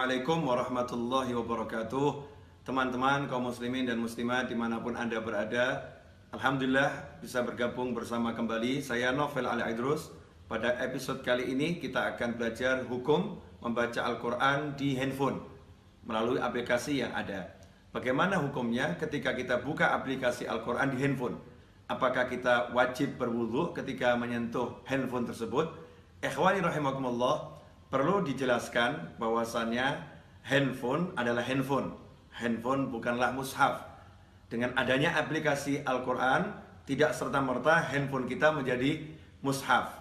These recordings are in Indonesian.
Assalamualaikum warahmatullahi wabarakatuh. Teman-teman kaum muslimin dan muslimat dimanapun Anda berada, alhamdulillah bisa bergabung bersama kembali saya Novel Ali Idrus. Pada episode kali ini kita akan belajar hukum membaca Al-Quran di handphone melalui aplikasi yang ada. Bagaimana hukumnya ketika kita buka aplikasi Al-Quran di handphone? Apakah kita wajib berwudu ketika menyentuh handphone tersebut? Ikhwani rahimakumullah, perlu dijelaskan bahwasannya handphone adalah handphone. Handphone bukanlah mushaf. Dengan adanya aplikasi Al-Quran, tidak serta-merta handphone kita menjadi mushaf.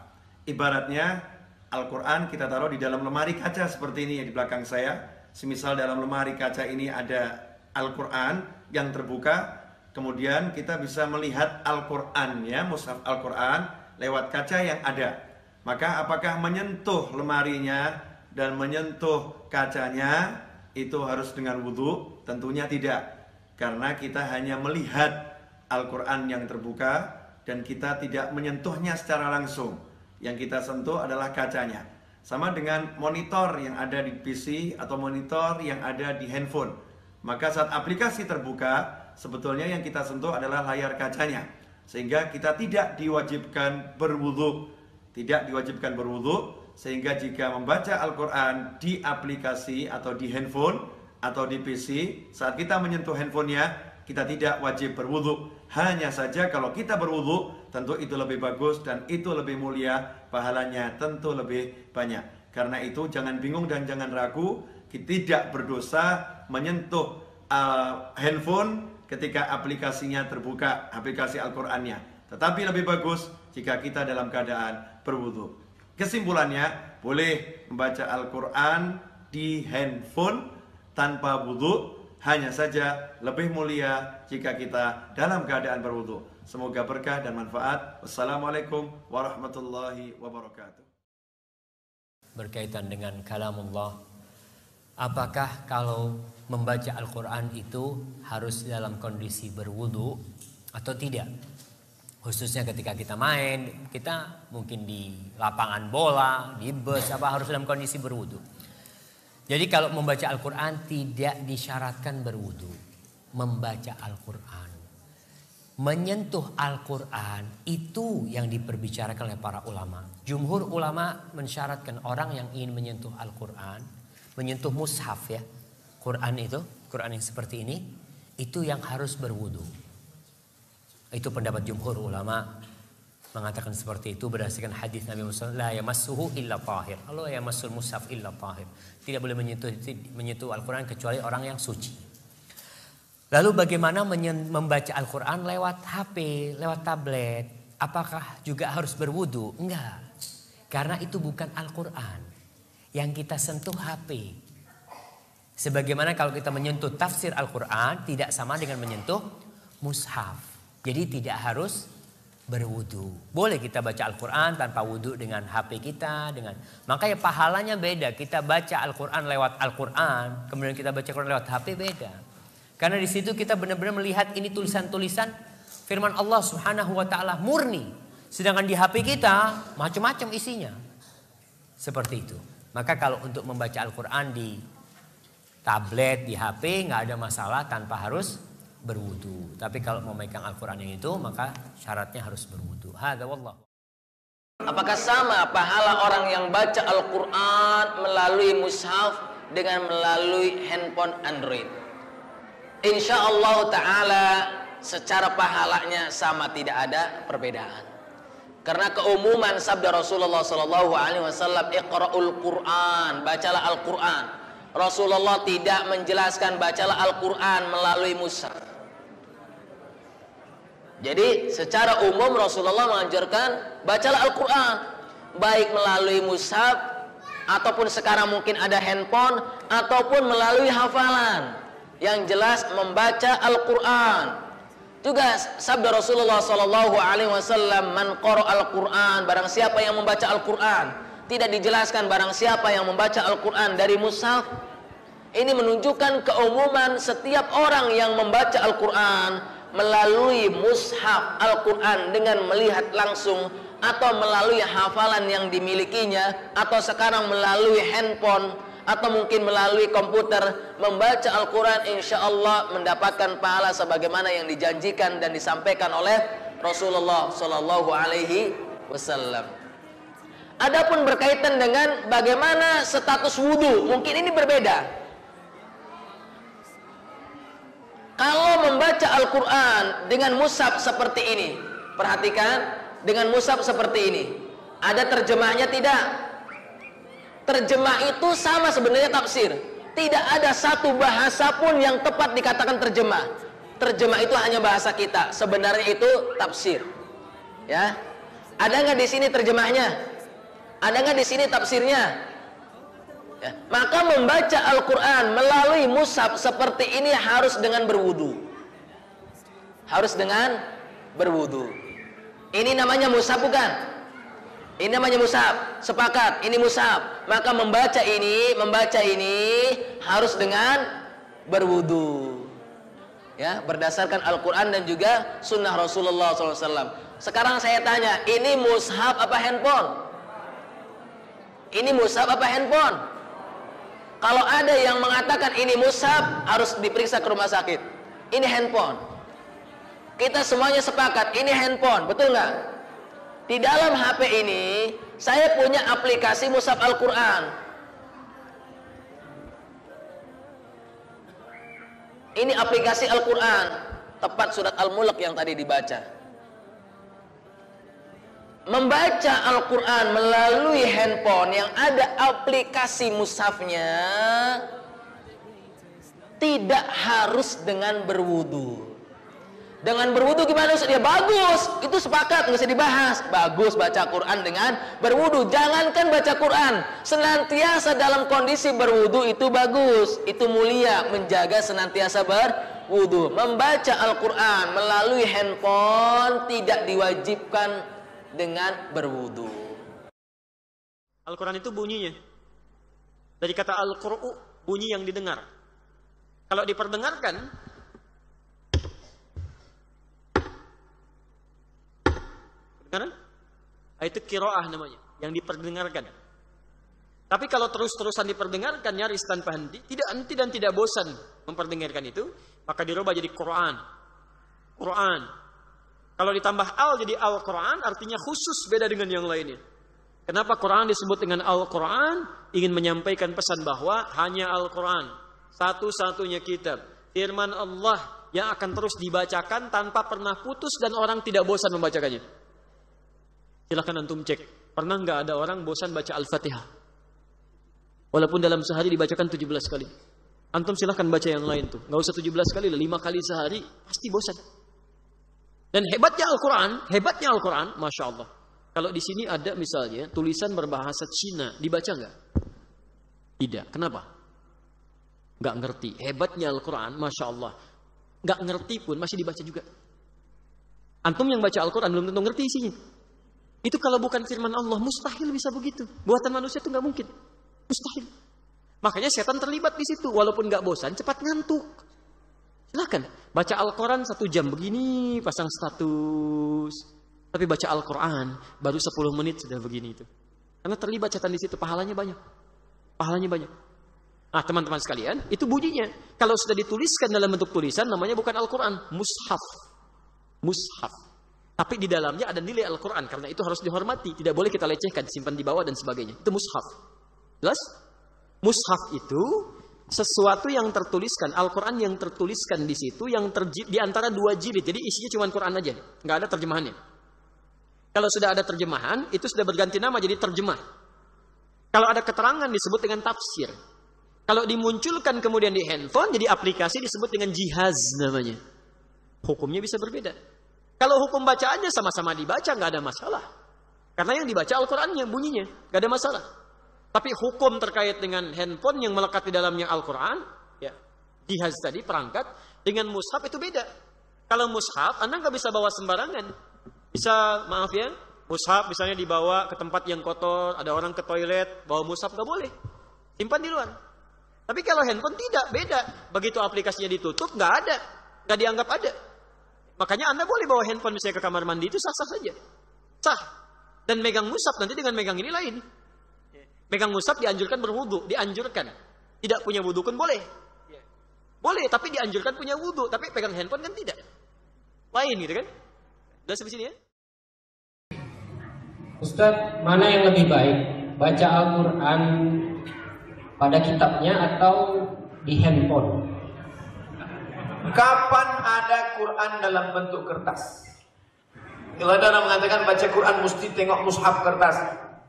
Ibaratnya Al-Quran kita taruh di dalam lemari kaca seperti ini yang di belakang saya. Semisal dalam lemari kaca ini ada Al-Quran yang terbuka, kemudian kita bisa melihat Al-Qurannya, mushaf Al-Quran lewat kaca yang ada. Maka apakah menyentuh lemarinya dan menyentuh kacanya itu harus dengan wudhu? Tentunya tidak. Karena kita hanya melihat Al-Quran yang terbuka dan kita tidak menyentuhnya secara langsung. Yang kita sentuh adalah kacanya. Sama dengan monitor yang ada di PC atau monitor yang ada di handphone. Maka saat aplikasi terbuka, sebetulnya yang kita sentuh adalah layar kacanya. Sehingga kita tidak diwajibkan berwudhu. Tidak diwajibkan berwudu, sehingga jika membaca Al-Quran di aplikasi atau di handphone atau di PC, saat kita menyentuh handphonenya, kita tidak wajib berwudu. Hanya saja kalau kita berwudu, tentu itu lebih bagus dan itu lebih mulia, pahalanya tentu lebih banyak. Karena itu jangan bingung dan jangan ragu, kita tidak berdosa menyentuh handphone ketika aplikasinya terbuka, aplikasi Al-Qurannya. Tetapi lebih bagus jika kita dalam keadaan berwudu. Kesimpulannya, boleh membaca Al-Quran di handphone tanpa wudu, hanya saja lebih mulia jika kita dalam keadaan berwudu. Semoga berkah dan manfaat. Wassalamualaikum warahmatullahi wabarakatuh. Berkaitan dengan kalamullah, apakah kalau membaca Al-Quran itu harus dalam kondisi berwudu atau tidak? Khususnya ketika kita main, kita mungkin di lapangan bola, di bus, harus dalam kondisi berwudu. Jadi kalau membaca Al-Quran tidak disyaratkan berwudu. Membaca Al-Quran, menyentuh Al-Quran itu yang diperbicarakan oleh para ulama. Jumhur ulama mensyaratkan orang yang ingin menyentuh Al-Quran, menyentuh mushaf ya, Quran itu, Quran yang seperti ini, itu yang harus berwudu. Itu pendapat jumhur ulama mengatakan seperti itu berdasarkan hadis Nabi Muhammad la yamassuhu illa tahir. Allah yamassul mushaf illa tahir. Tidak boleh menyentuh Al-Quran kecuali orang yang suci. Lalu bagaimana membaca Al-Quran lewat HP, lewat tablet? Apakah juga harus berwudu? Enggak. Karena itu bukan Al-Quran. Yang kita sentuh HP. Sebagaimana kalau kita menyentuh tafsir Al-Quran tidak sama dengan menyentuh mushaf. Jadi tidak harus berwudu. Boleh kita baca Al-Quran tanpa wudu dengan HP kita. Makanya pahalanya beda. Kita baca Al-Quran lewat Al-Quran. Kemudian kita baca Al-Quran lewat HP beda. Karena di situ kita benar-benar melihat ini tulisan-tulisan firman Allah Subhanahu wa ta'ala murni. Sedangkan di HP kita macam-macam isinya. Seperti itu. Maka kalau untuk membaca Al-Quran di tablet, di HP nggak ada masalah tanpa harus berwudu. Tapi kalau mau memegang Al-Quran yang itu maka syaratnya harus berwudu. Hadza wallahu. Apakah sama pahala orang yang baca Al-Quran melalui mushaf dengan melalui handphone Android? Insya Allah Ta'ala secara pahalanya sama, tidak ada perbedaan. Karena keumuman sabda Rasulullah SAW, Iqra'ul Quran, bacalah Al-Quran. Rasulullah tidak menjelaskan bacalah Al-Quran melalui mushaf. Jadi secara umum Rasulullah mengajarkan bacalah Al-Quran, baik melalui mushaf ataupun sekarang mungkin ada handphone ataupun melalui hafalan. Yang jelas membaca Al-Quran. Juga sabda Rasulullah SAW, man qara Al-Quran, barang siapa yang membaca Al-Quran. Tidak dijelaskan barang siapa yang membaca Al-Quran dari mushaf. Ini menunjukkan keumuman setiap orang yang membaca Al-Quran melalui mushaf Al-Quran dengan melihat langsung atau melalui hafalan yang dimilikinya atau sekarang melalui handphone atau mungkin melalui komputer membaca Al-Quran, insya Allah mendapatkan pahala sebagaimana yang dijanjikan dan disampaikan oleh Rasulullah Shallallahu Alaihi Wasallam. Adapun berkaitan dengan bagaimana status wudhu, mungkin ini berbeda. Kalau membaca Al-Quran dengan mushaf seperti ini, perhatikan, dengan mushaf seperti ini, ada terjemahnya tidak? Terjemah itu sama sebenarnya tafsir. Tidak ada satu bahasa pun yang tepat dikatakan terjemah. Terjemah itu hanya bahasa kita. Sebenarnya itu tafsir. Ya, ada nggak di sini terjemahnya? Ada nggak di sini tafsirnya? Ya. Maka membaca Al-Quran melalui mushaf seperti ini harus dengan berwudu. Harus dengan berwudu. Ini namanya mushaf bukan? Ini namanya mushaf. Sepakat, ini mushaf. Maka membaca ini harus dengan berwudu. Ya, berdasarkan Al-Quran dan juga sunnah Rasulullah SAW. Sekarang saya tanya, ini mushaf apa handphone? Ini mushaf apa handphone? Kalau ada yang mengatakan ini mushaf, harus diperiksa ke rumah sakit. Ini handphone. Kita semuanya sepakat, ini handphone, betul nggak? Di dalam HP ini, saya punya aplikasi mushaf Al-Quran. Ini aplikasi Al-Quran, tepat surat Al-Mulk yang tadi dibaca. Membaca Al-Quran melalui handphone yang ada aplikasi mushafnya tidak harus dengan berwudu. Dengan berwudu gimana Ustaz? Ya bagus, itu sepakat, nggak usah dibahas. Bagus baca Quran dengan berwudu. Jangankan baca Quran, senantiasa dalam kondisi berwudu itu bagus, itu mulia, menjaga senantiasa berwudu. Membaca Al-Quran melalui handphone tidak diwajibkan dengan berwudu. Al-Quran itu bunyinya dari kata al-qur'u, bunyi yang didengar. Kalau diperdengarkan, itu qiraah namanya, yang diperdengarkan. Tapi kalau terus-terusan diperdengarkan nyaris tanpa henti, tidak bosan memperdengarkan itu, maka dirubah jadi Quran. Quran. Kalau ditambah al jadi Al-Quran, artinya khusus, beda dengan yang lainnya. Kenapa Quran disebut dengan Al-Quran? Ingin menyampaikan pesan bahwa hanya Al-Quran, satu-satunya kitab, firman Allah yang akan terus dibacakan tanpa pernah putus dan orang tidak bosan membacakannya. Silahkan antum cek, pernah nggak ada orang bosan baca Al-Fatihah? Walaupun dalam sehari dibacakan 17 kali. Antum silahkan baca yang lain tuh, nggak usah 17 kali, 5 kali sehari, pasti bosan. Dan hebatnya Al-Quran, Masya Allah. Kalau di sini ada misalnya tulisan berbahasa Cina, dibaca nggak? Tidak. Kenapa? Nggak ngerti. Hebatnya Al-Quran, Masya Allah. Nggak ngerti pun masih dibaca juga. Antum yang baca Al-Quran belum tentu ngerti isinya. Itu kalau bukan firman Allah, mustahil bisa begitu. Buatan manusia itu nggak mungkin. Mustahil. Makanya setan terlibat di situ. Walaupun nggak bosan, cepat ngantuk. Silahkan baca Al-Quran 1 jam begini, pasang status. Tapi baca Al-Quran baru 10 menit sudah begini itu. Karena terlibat setan di situ, pahalanya banyak. Nah teman-teman sekalian, itu bunyinya. Kalau sudah dituliskan dalam bentuk tulisan, namanya bukan Al-Quran, mushaf. Tapi di dalamnya ada nilai Al-Quran, karena itu harus dihormati. Tidak boleh kita lecehkan, simpan di bawah dan sebagainya. Itu mushaf. Jelas? Mushaf itu sesuatu yang tertuliskan, Al-Quran yang tertuliskan di situ, yang di antara 2 jilid. Jadi isinya cuma Quran aja, nggak ada terjemahannya. Kalau sudah ada terjemahan, itu sudah berganti nama jadi terjemah. Kalau ada keterangan disebut dengan tafsir. Kalau dimunculkan kemudian di handphone, jadi aplikasi disebut dengan jihaz namanya. Hukumnya bisa berbeda. Kalau hukum bacaannya sama-sama dibaca, nggak ada masalah. Karena yang dibaca Al-Qurannya, bunyinya, nggak ada masalah. Tapi hukum terkait dengan handphone yang melekat di dalamnya Al-Quran, ya, jihaz tadi, perangkat, dengan mushaf itu beda. Kalau mushaf, Anda nggak bisa bawa sembarangan. Bisa, maaf ya, mushaf misalnya dibawa ke tempat yang kotor, ada orang ke toilet, bawa mushaf nggak boleh. Simpan di luar. Tapi kalau handphone tidak, beda. Begitu aplikasinya ditutup, nggak ada. Nggak dianggap ada. Makanya Anda boleh bawa handphone misalnya ke kamar mandi, itu sah-sah saja. Sah. Dan megang mushaf nanti dengan megang ini lain. Pegang mushaf dianjurkan berwudu, dianjurkan. Tidak punya wudu pun boleh. Boleh, tapi dianjurkan punya wudu. Tapi pegang handphone kan tidak. Lain gitu kan. Udah sampai sini ya. Ustadz, mana yang lebih baik? Baca Al-Quran pada kitabnya atau di handphone? Kapan ada Quran dalam bentuk kertas? Kalau ada orang mengatakan baca Quran mesti tengok mushaf kertas.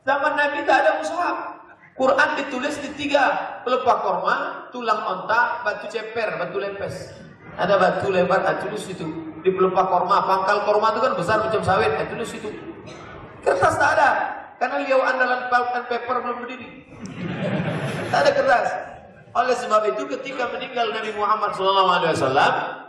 Zaman Nabi tak ada mushaf. Quran ditulis di 3 pelepah korma, tulang onta, batu ceper, batu lepes. Ada batu lebar, tulis itu. Di pelepah korma, pangkal korma itu kan besar macam sawit, tulis itu. Kertas tak ada, karena liauan dalam pulp and paper belum berdiri. Tak ada kertas. Oleh sebab itu ketika meninggal Nabi Muhammad SAW,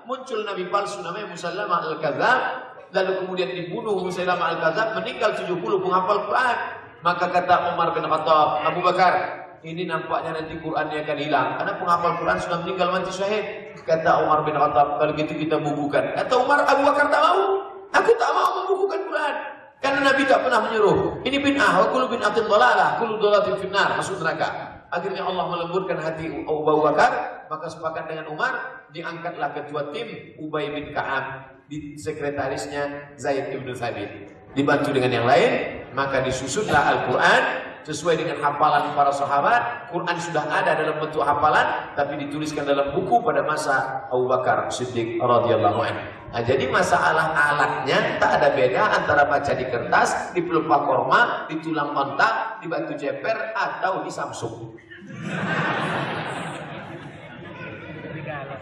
muncul Nabi palsu namanya Musallamah Al-Kadzab, lalu kemudian dibunuh Musallamah Al-Kadzab, meninggal 70 penghafal Quran. Maka kata Umar bin Khattab, Abu Bakar, ini nampaknya nanti Qurannya akan hilang, karena penghafal Quran sudah meninggal mati syahid. Kata Umar bin Khattab, kalau gitu kita bukukan. Kata Umar, Abu Bakar tak mau. Aku tak mau membukukan Quran. Karena Nabi tak pernah menyuruh. Ini bin'ah, wa kullu bin'atin dhalalah, kullu dhalalatin finnar, masuk neraka. Akhirnya Allah melemburkan hati Abu Bakar, maka sepakat dengan Umar, diangkatlah ketua tim Ubay bin Ka'ab, di sekretarisnya Zaid ibn Thabit. Dibantu dengan yang lain, maka disusunlah Al-Quran sesuai dengan hafalan para sahabat. Quran sudah ada dalam bentuk hafalan, tapi dituliskan dalam buku pada masa Abu Bakar Siddiq radhiyallahu anhu. Nah, jadi masalah alatnya tak ada beda antara baca di kertas, di pelepah korma, di tulang ontak, di batu ceper, atau di Samsung.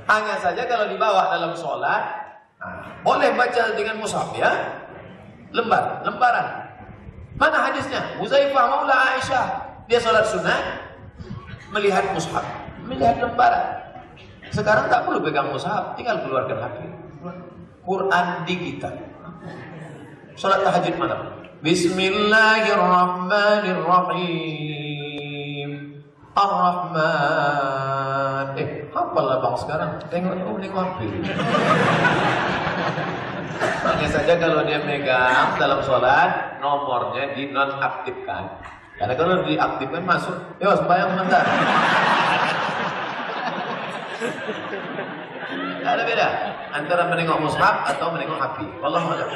Hanya saja kalau dibawa dalam sholat, boleh baca dengan mushaf ya. Lembaran. Mana hadisnya? Huzaifah maula Aisyah, dia sholat sunnah melihat mushaf, melihat lembaran. Sekarang tak perlu pegang mushaf, tinggal keluarkan HP. Quran digital. Sholat tahajud malam. Bismillahirrahmanirrahim. Ar-Rahman. Hafal lah bang sekarang. Tengok HP. Hanya saja kalau dia megang dalam sholat, nomornya dinonaktifkan. Karena kalau diaktifkan masuk, ya sembahyang sebentar. Tidak ada beda antara menengok mushaf atau menengok HP. Wallahu a'lam.